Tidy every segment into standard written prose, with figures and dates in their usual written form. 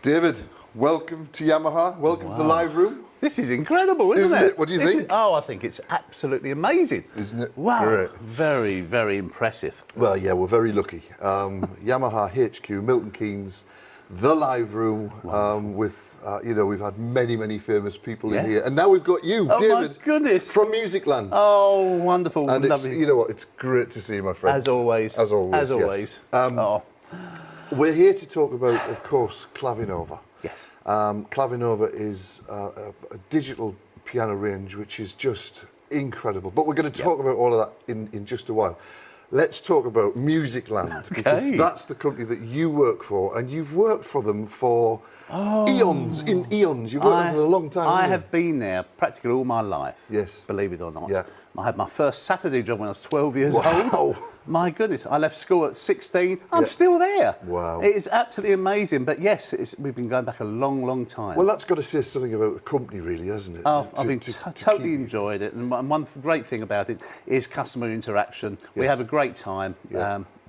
David, welcome to Yamaha. Welcome to the live room. This is incredible, isn't it? What do you think? I think it's absolutely amazing. Isn't it? Wow. Great. Very, very impressive. Well, yeah, we're very lucky. Yamaha HQ, Milton Keynes, the live room with, we've had many, many famous people in here. And now we've got you, Oh, David. my goodness. From Musicland. Oh, wonderful. And it's, lovely. you know what, it's great to see you, my friend. As always. As always. As always. Yes. We're here to talk about, of course, Clavinova. Yes. Clavinova is a digital piano range which is just incredible. But we're going to talk about all of that in just a while. Let's talk about Musicland, because that's the company that you work for, and you've worked for them for eons. You've worked for them for a long time. I have been there practically all my life. Yes. Believe it or not. Yeah. I had my first Saturday job when I was 12 years old. My goodness, I left school at 16. I'm still there. Wow. It is absolutely amazing. But yes, we've been going back a long, long time. Well, that's got to say something about the company, really, hasn't it? Oh, I've totally enjoyed it. And one great thing about it is customer interaction. Yes. We have a great time.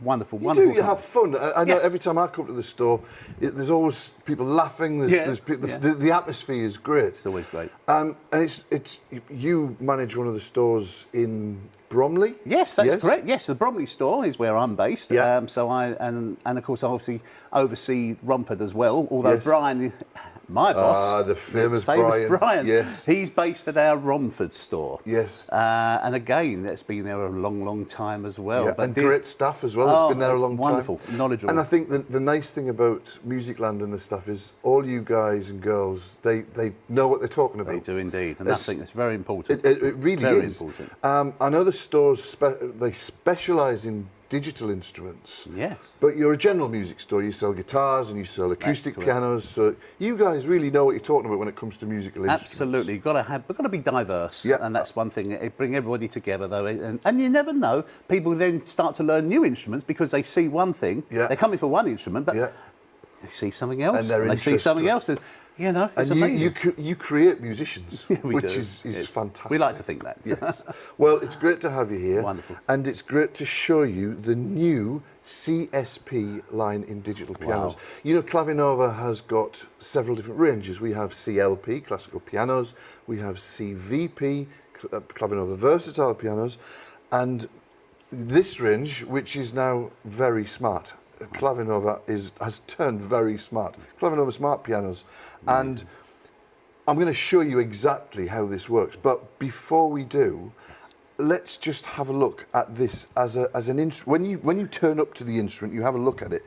Wonderful, wonderful. You have fun. I know every time I come to the store, there's always people laughing. The atmosphere is great. It's always great. And it's you manage one of the stores in Bromley. Yes, that's correct. Yes, the Bromley store is where I'm based. Yeah. So and of course I obviously oversee Romford as well. Although Brian, my boss, the famous Brian. Yes. He's based at our Romford store. Yes. And again, that's been there a long, long time as well. Yeah, but and great staff as well. It's been there a long time. Wonderful, knowledgeable. And I think the nice thing about Musicland and the stuff is all you guys and girls, they know what they're talking about. They do indeed, and I think it's very important. It really very is. Important. I know the stores they specialise in digital instruments. Yes. But you're a general music store. You sell guitars and you sell acoustic pianos. So you guys really know what you're talking about when it comes to musical instruments. Absolutely. We've got to be diverse. Yeah. And that's one thing. It bring everybody together, though. And you never know. People then start to learn new instruments because they see one thing. Yeah. They come in for one instrument, but they see something else. And they see something else. And, you know, it's amazing. You create musicians, which is fantastic. We like to think that. Yes. Well, it's great to have you here. Wonderful. And it's great to show you the new CSP line in digital pianos. Wow. You know, Clavinova has got several different ranges. We have CLP, classical pianos. We have CVP, Clavinova versatile pianos. And this range, which is now very smart. Clavinova has turned very smart. Clavinova smart pianos. And I'm going to show you exactly how this works. But before we do, let's just have a look at this as an instrument. When you turn up to the instrument, you have a look at it.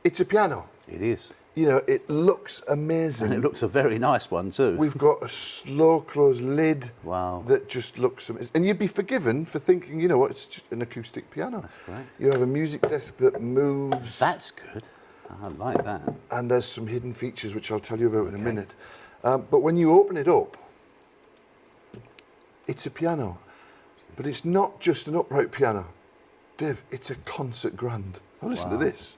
It's a piano. It is. You know, it looks amazing. And it looks a very nice one too. We've got a slow close lid. Wow. That just looks amazing. And you'd be forgiven for thinking, you know what, it's just an acoustic piano. That's great. You have a music desk that moves. That's good. I like that. And there's some hidden features which I'll tell you about in a minute. But when you open it up, it's a piano. But it's not just an upright piano. Dave, it's a concert grand. Now listen to this.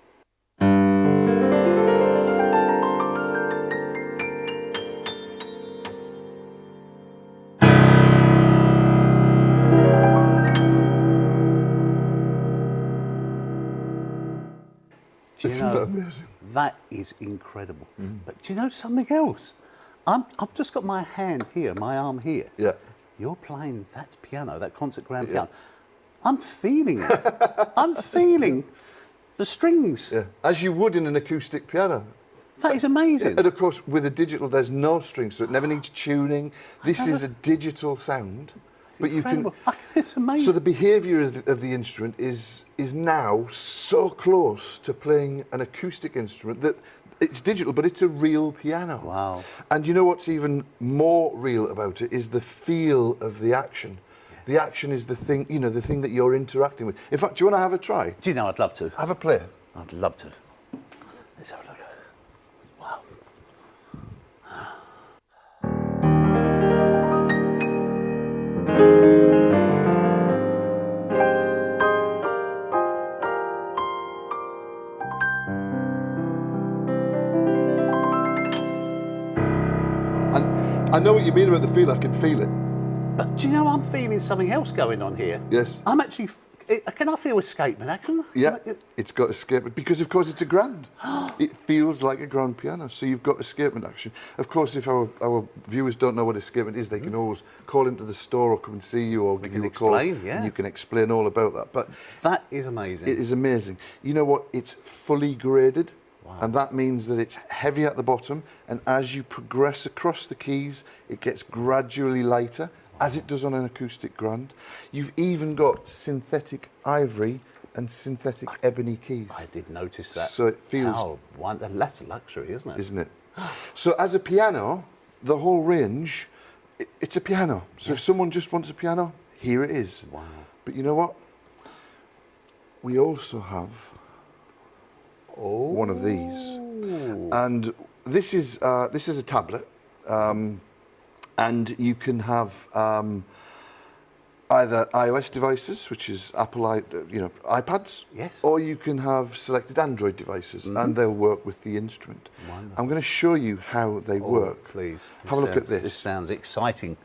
Isn't that amazing? That is incredible. But do you know something else? I've just got my hand here, my arm here. Yeah. You're playing that piano, that concert grand piano. I'm feeling it. I'm feeling the strings. Yeah. As you would in an acoustic piano. That is amazing. And of course, with a digital, there's no strings, so it never needs tuning. This is a digital sound. But incredible. It's amazing. So the behaviour of the instrument is now so close to playing an acoustic instrument that it's digital, but it's a real piano. Wow. And you know what's even more real about it is the feel of the action. Yeah. The action is the thing, you know, the thing that you're interacting with. In fact, do you want to have a try? Do you know, I'd love to. Have a play. I'd love to. Let's have a look. Wow. I know what you mean about the feel. I can feel it. But do you know I'm feeling something else going on here? Yes. I'm actually Can I feel escapement? Yeah, it's got escapement because, of course, it's a grand. It feels like a grand piano, so you've got escapement action. Of course, if our viewers don't know what escapement is, they can always call into the store or come and see you or give you a call, and you can explain all about that. But that is amazing. It is amazing. You know what? It's fully graded, and that means that it's heavy at the bottom, and as you progress across the keys, it gets gradually lighter, as it does on an acoustic grand. You've even got synthetic ivory and synthetic ebony keys. I did notice that. So it feels... that's a luxury, isn't it? Isn't it? So as a piano, the whole range, it's a piano. So if someone just wants a piano, here it is. Wow. But you know what? We also have one of these. And this is a tablet. And you can have either iOS devices, which is Apple, iPads, or you can have selected Android devices, and they'll work with the instrument. Wonderful. I'm going to show you how they work. Please. Have a look at this. This sounds exciting.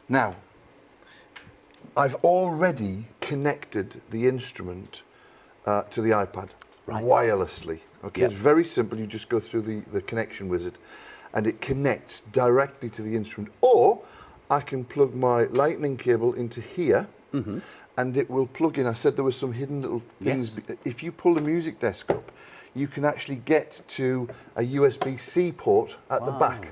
Now, I've already connected the instrument to the iPad wirelessly. Okay, it's very simple. You just go through the connection wizard, and it connects directly to the instrument. Or I can plug my lightning cable into here, and it will plug in. I said there were some hidden little things. If you pull the music desk up, you can actually get to a USB-C port at the back.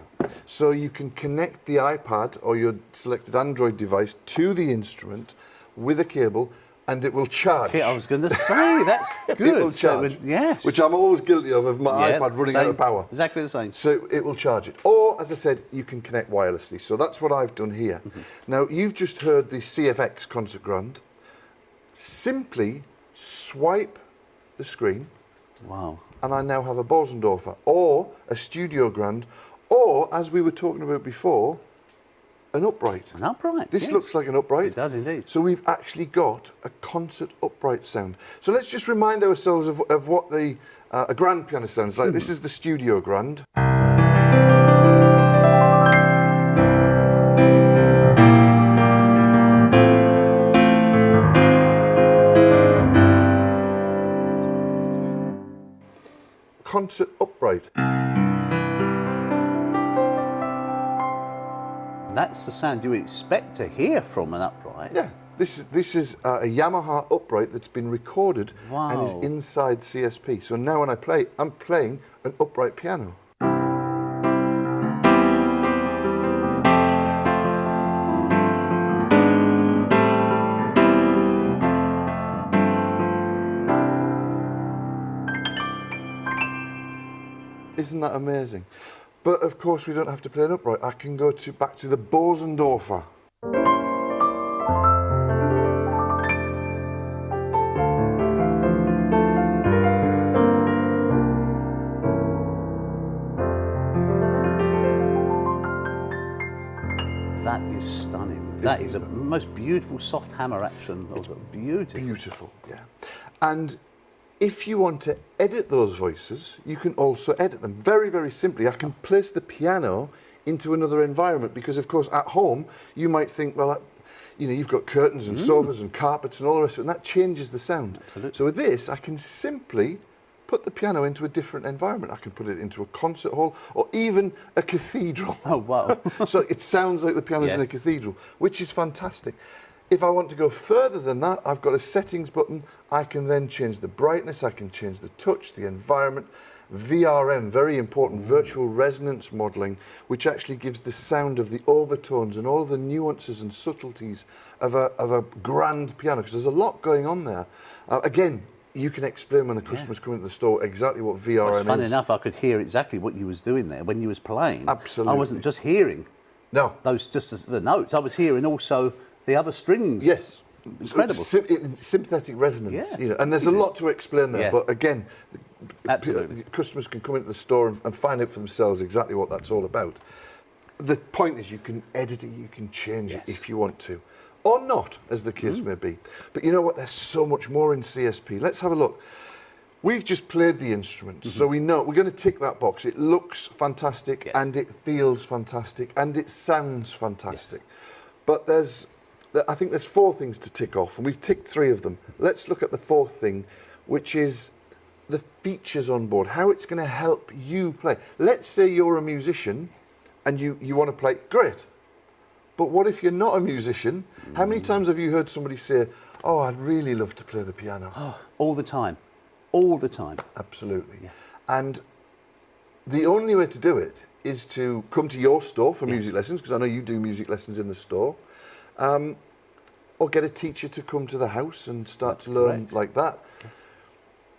So you can connect the iPad or your selected Android device to the instrument with a cable, and it will charge. Okay, I was going to say, that's good. It will charge. Yes. Which I'm always guilty of my iPad running out of power. Exactly the same. So it will charge it. Or, as I said, you can connect wirelessly. So that's what I've done here. Now, you've just heard the CFX Concert Grand. Simply swipe the screen. Wow. And I now have a Bosendorfer or a Studio Grand, or, as we were talking about before, an upright. An upright, This looks like an upright. It does indeed. So we've actually got a concert upright sound. So let's just remind ourselves of what a grand piano sounds like. This is the Studio Grand. Concert upright. That's the sound you expect to hear from an upright. Yeah, this is a Yamaha upright that's been recorded and is inside CSP. So now when I play, I'm playing an upright piano. Isn't that amazing? But of course we don't have to play an upright. I can go back to the Bosendorfer. That is stunning. That is a most beautiful soft hammer action. Beautiful. Beautiful, yeah. And if you want to edit those voices, you can also edit them very, very simply. I can place the piano into another environment because, of course, at home, you might think, well, you've got curtains and sofas and carpets and all the rest of it, and that changes the sound. Absolutely. So with this, I can simply put the piano into a different environment. I can put it into a concert hall or even a cathedral. Oh, wow. So it sounds like the piano's in a cathedral, which is fantastic. If I want to go further than that, I've got a settings button. I can then change the brightness, I can change the touch, the environment. VRM, very important, virtual resonance modelling, which actually gives the sound of the overtones and all of the nuances and subtleties of a grand piano, because there's a lot going on there. Again, you can explain when the customers come into the store exactly what VRM is. Funny enough, I could hear exactly what you was doing there when you was playing. Absolutely. I wasn't just hearing the notes, I was hearing also the other strings. Yes. Incredible. Sympathetic resonance. And there's a lot to explain there, but again, customers can come into the store and find out for themselves exactly what that's all about. The point is you can edit it, you can change it if you want to. Or not, as the case may be. But you know what? There's so much more in CSP. Let's have a look. We've just played the instrument, so we know we're going to tick that box. It looks fantastic, and it feels fantastic, and it sounds fantastic. But there's I think there's 4 things to tick off, and we've ticked 3 of them. Let's look at the 4th thing, which is the features on board, how it's going to help you play. Let's say you're a musician and you want to play, great. But what if you're not a musician? How many times have you heard somebody say, oh, I'd really love to play the piano? Oh, all the time. All the time. Absolutely. Yeah. And the only way to do it is to come to your store for music lessons, because I know you do music lessons in the store, or get a teacher to come to the house and start to learn like that. Yes.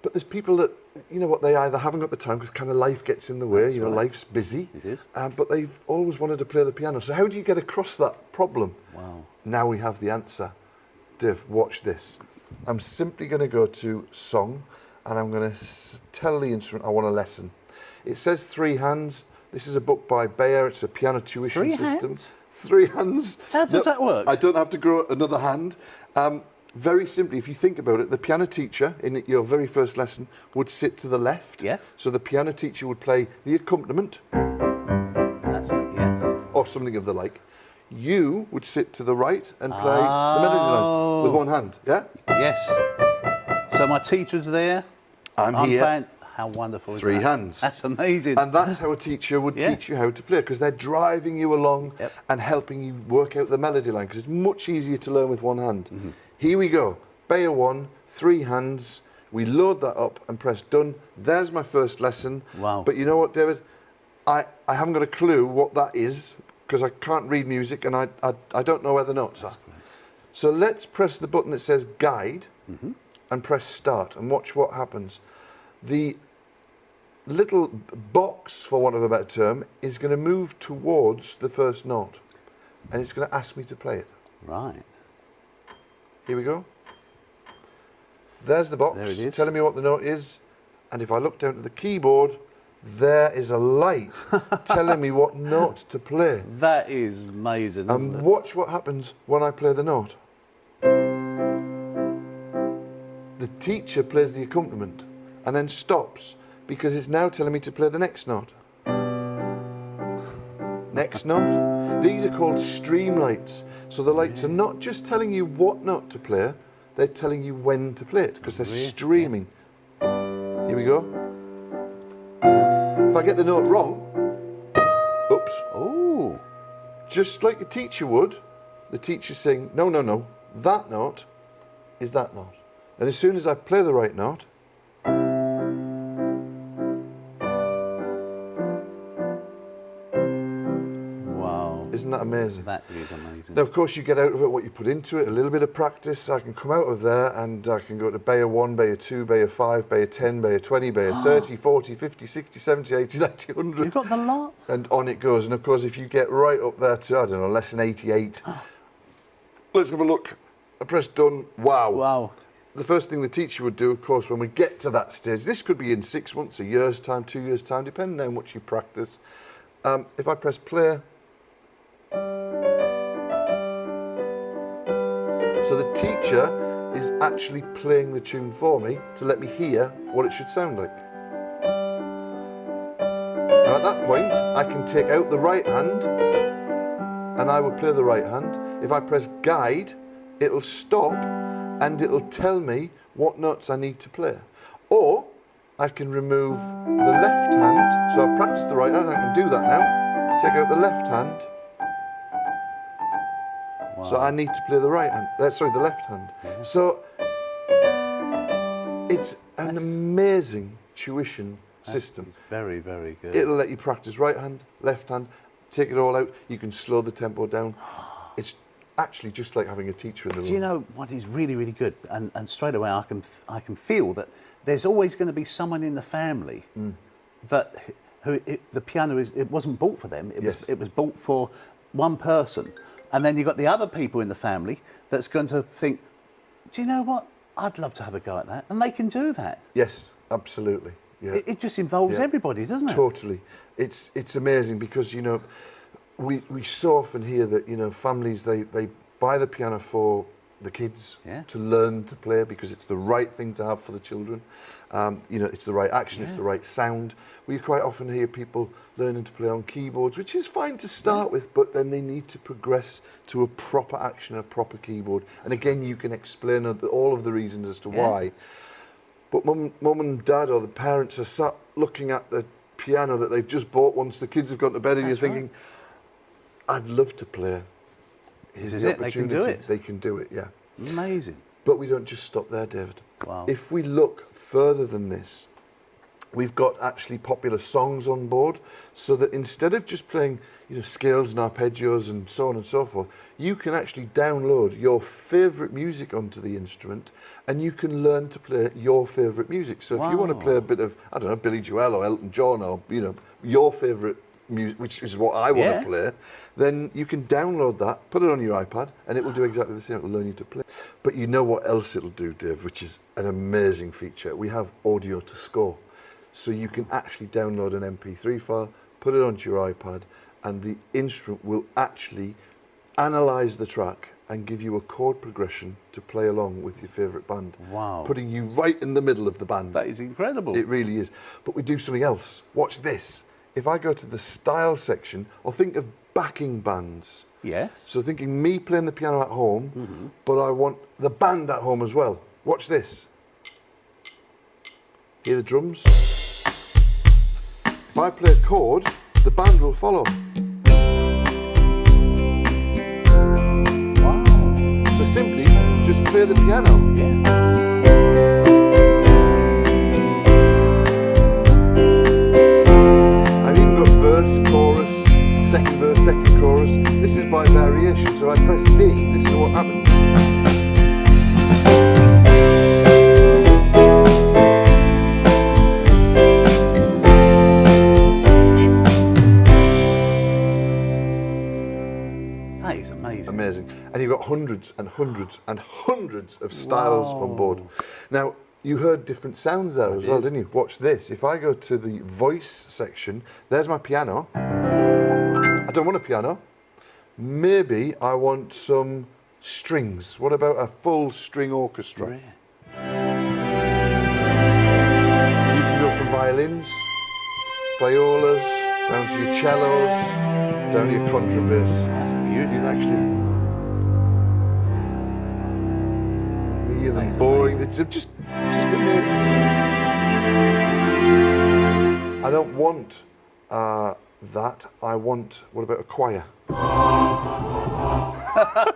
But there's people that, you know what, they either haven't got the time because kind of life gets in the way, you know, life's busy. It is. But they've always wanted to play the piano. So how do you get across that problem? Wow. Now we have the answer. Dave, watch this. I'm simply going to go to song, and I'm going to tell the instrument I want a lesson. It says 3 hands. This is a book by Bayer. It's a piano tuition system. Hands? 3 hands. How does that work? I don't have to grow another hand. Very simply, if you think about it, the piano teacher in your very first lesson would sit to the left. Yes. So the piano teacher would play the accompaniment. That's it, yes. Or something of the like. You would sit to the right and play the melody line with 1 hand. Yeah? Yes. So my teacher's there. I'm here. Playing. How wonderful is that? 3 hands. That's amazing. And that's how a teacher would teach you how to play, because they're driving you along and helping you work out the melody line, because it's much easier to learn with 1 hand. Mm-hmm. Here we go. Bayer 1, 3 hands. We load that up and press done. There's my first lesson. Wow. But you know what, David? I haven't got a clue what that is, because I can't read music and I don't know where the notes are. So let's press the button that says guide and press start and watch what happens. The little box, for want of a better term, is going to move towards the first note, and it's going to ask me to play it. Right. Here we go. There's the box, there it is, telling me what the note is, and if I look down to the keyboard, there is a light telling me what note to play. That is amazing, isn't it? And watch what happens when I play the note. The teacher plays the accompaniment and then stops, because it's now telling me to play the next note. Next note. These are called stream lights. So the lights are not just telling you what note to play, they're telling you when to play it, because they're streaming. Here we go. If I get the note wrong, oops. Oh. Just like a teacher would, the teacher's saying, no, no, no, that note is that note. And as soon as I play the right note, isn't that amazing? That is amazing. Now, of course, you get out of it what you put into it, a little bit of practice. I can come out of there and I can go to Bayer 1, Bayer 2, Bayer 5, Bayer 10, Bayer 20, Bayer 30, 40, 50, 60, 70, 80, 90, 100. You've got the lot. And on it goes. And, of course, if you get right up there to, I don't know, lesson 88, let's have a look. I press done. Wow. Wow. The first thing the teacher would do, of course, when we get to that stage, this could be in 6 months, a year's time, 2 years' time, depending on how much you practice. If I press play, so the teacher is actually playing the tune for me to let me hear what it should sound like. Now at that point, I can take out the right hand and I will play the right hand. If I press guide, it'll stop and it'll tell me what notes I need to play. Or I can remove the left hand. So I've practiced the right hand, I can do that now. Take out the left hand. Wow. So I need to play the right hand, the left hand. Yeah. So it's an amazing tuition system. It's very, very good. It'll let you practice right hand, left hand, take it all out. You can slow the tempo down. It's actually just like having a teacher in the room. Do you know what is really, really good? And straight away I can feel that there's always going to be someone in the family that the piano it wasn't bought for them. It was bought for one person. And then you've got the other people in the family that's going to think, do you know what? I'd love to have a go at that. And they can do that. Yes, absolutely. Yeah. It just involves everybody, doesn't it? Totally. It's amazing because, you know, we so often hear that, you know, families, they buy the piano for the kids to learn to play, because it's the right thing to have for the children. You know, it's the right action, it's the right sound. We quite often hear people learning to play on keyboards, which is fine to start with, but then they need to progress to a proper action, a proper keyboard. And again, you can explain all of the reasons as to why. But mum and dad or the parents are sat looking at the piano that they've just bought once the kids have gone to bed, and you're thinking, I'd love to play. Here's the opportunity. They can do it. They can do it, yeah. Amazing. But we don't just stop there, David. Wow. If we look further than this, we've got actually popular songs on board, so that instead of just playing, you know, scales and arpeggios and so on and so forth, you can actually download your favourite music onto the instrument, and you can learn to play your favourite music. So if you want to play a bit of, I don't know, Billy Joel or Elton John, or, you know, your favourite music, which is what I want to play, then you can download that, put it on your iPad, and it will do exactly the same. It will learn you to play. But you know what else it'll do, Dave, which is an amazing feature? We have audio to score. So you can actually download an MP3 file, put it onto your iPad, and the instrument will actually analyse the track and give you a chord progression to play along with your favourite band. Wow. Putting you right in the middle of the band. That is incredible. It really is. But we do something else. Watch this. If I go to the style section, or think of backing bands. Yes. So thinking me playing the piano at home, but I want the band at home as well. Watch this. Hear the drums? If I play a chord, the band will follow. Wow. So simply, just play the piano. Yeah. Verse, chorus, second verse, second chorus. This is by variation, so I press D, this is what happens. That is amazing. Amazing. And you've got hundreds and hundreds and hundreds of styles on board. Now, you heard different sounds there as well, didn't you? Watch this. If I go to the voice section, there's my piano. I don't want a piano. Maybe I want some strings. What about a full string orchestra? You can go from violins, violas, down to your cellos, down to your contrabass. That's beautiful. You can actually hear them boring. It's just amazing. I don't want that. I want, what about a choir?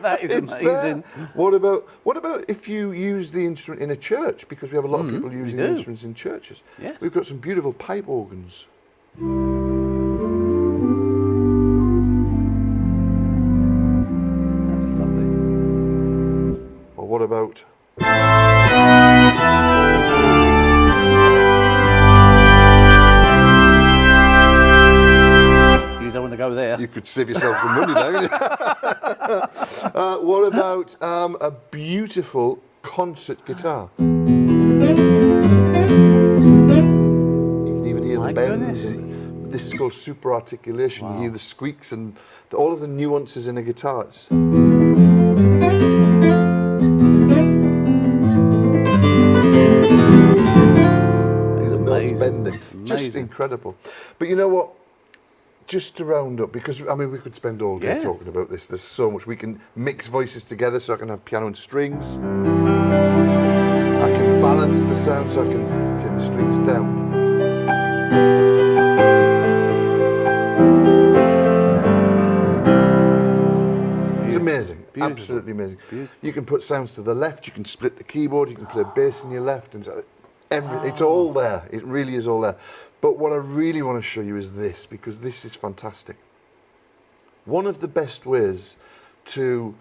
That is amazing. What about if you use the instrument in a church? Because we have a lot of people using the instruments in churches. Yes. We've got some beautiful pipe organs. That's lovely. Or what about... You don't want to go there. You could save yourself some money there, couldn't you? What about a beautiful concert guitar? You can even hear the bends. And this is called super articulation. You hear the squeaks and all of the nuances in a guitar. It's amazing. Bending. Just incredible. But you know what? Just to round up, because I mean we could spend all day talking about this. There's so much. We can mix voices together, so I can have piano and strings. I can balance the sound, so I can take the strings down. It's amazing. Beautiful. Absolutely amazing. Beautiful. You can put sounds to the left. You can split the keyboard. You can play bass in your left, and so it's all there. It really is all there. But what I really want to show you is this, because this is fantastic. One of the best ways to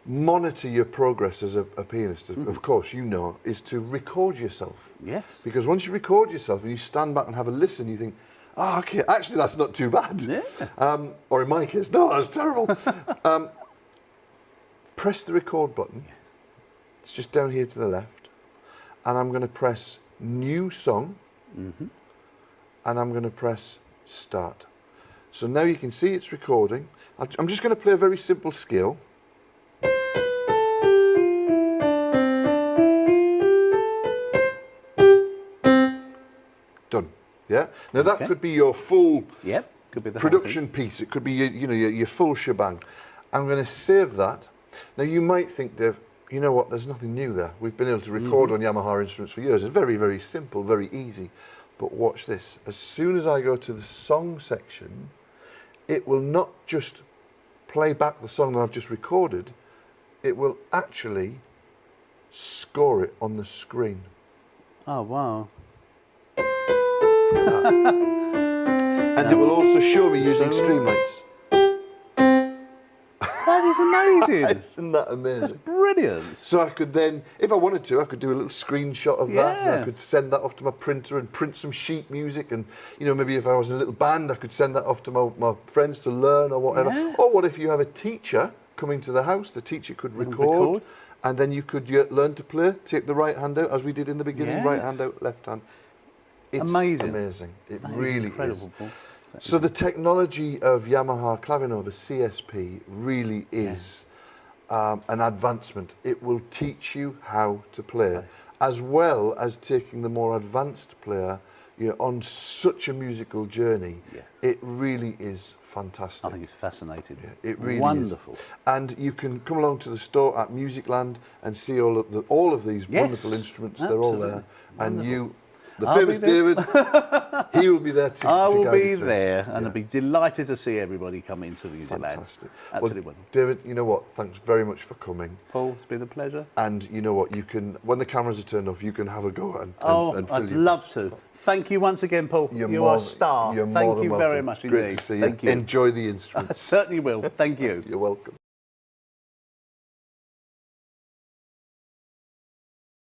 monitor your progress as a pianist, of course, you know, is to record yourself. Yes. Because once you record yourself and you stand back and have a listen, you think, oh, okay, actually that's not too bad. Yeah. Or in my case, no, that's terrible. Press the record button. It's just down here to the left. And I'm going to press new song. And I'm going to press start. So now you can see it's recording. I'm just going to play a very simple scale. Done. Yeah. Now that could be your full could be the production piece. It could be your full shebang. I'm going to save that. Now you might think, Dave, you know what? There's nothing new there. We've been able to record on Yamaha instruments for years. It's very, very simple, very easy. But watch this. As soon as I go to the song section, it will not just play back the song that I've just recorded. It will actually score it on the screen. Oh, wow. And it will also show me using Streamlights. That is amazing. Isn't that amazing? That's brilliant. So I could then, if I wanted to, I could do a little screenshot of that. And I could send that off to my printer and print some sheet music. And, maybe if I was in a little band, I could send that off to my friends to learn or whatever. Yeah. Or what if you have a teacher coming to the house? The teacher could record. And then you could learn to play, take the right hand out, as we did in the beginning, right hand out, left hand. It's amazing. It really is. So the technology of Yamaha Clavinova CSP really is an advancement. It will teach you how to play, as well as taking the more advanced player on such a musical journey. Yeah. It really is fantastic. I think it's fascinating. Yeah, it really wonderful. is. And you can come along to the store at Musicland and see all of these wonderful instruments. They're all there, and the famous David, he will be there to I will guide be you through. there, and I'll be delighted to see everybody come into Musicland. Fantastic. Absolutely well, wonderful. David, you know what? Thanks very much for coming. Paul, it's been a pleasure. And you know what? You can, when the cameras are turned off, you can have a go and fill I'd love to. Thank you once again, Paul. You are a star. Thank you very much indeed. Great to see you. Thank you. Enjoy the instrument. I certainly will. Thank you. You're welcome.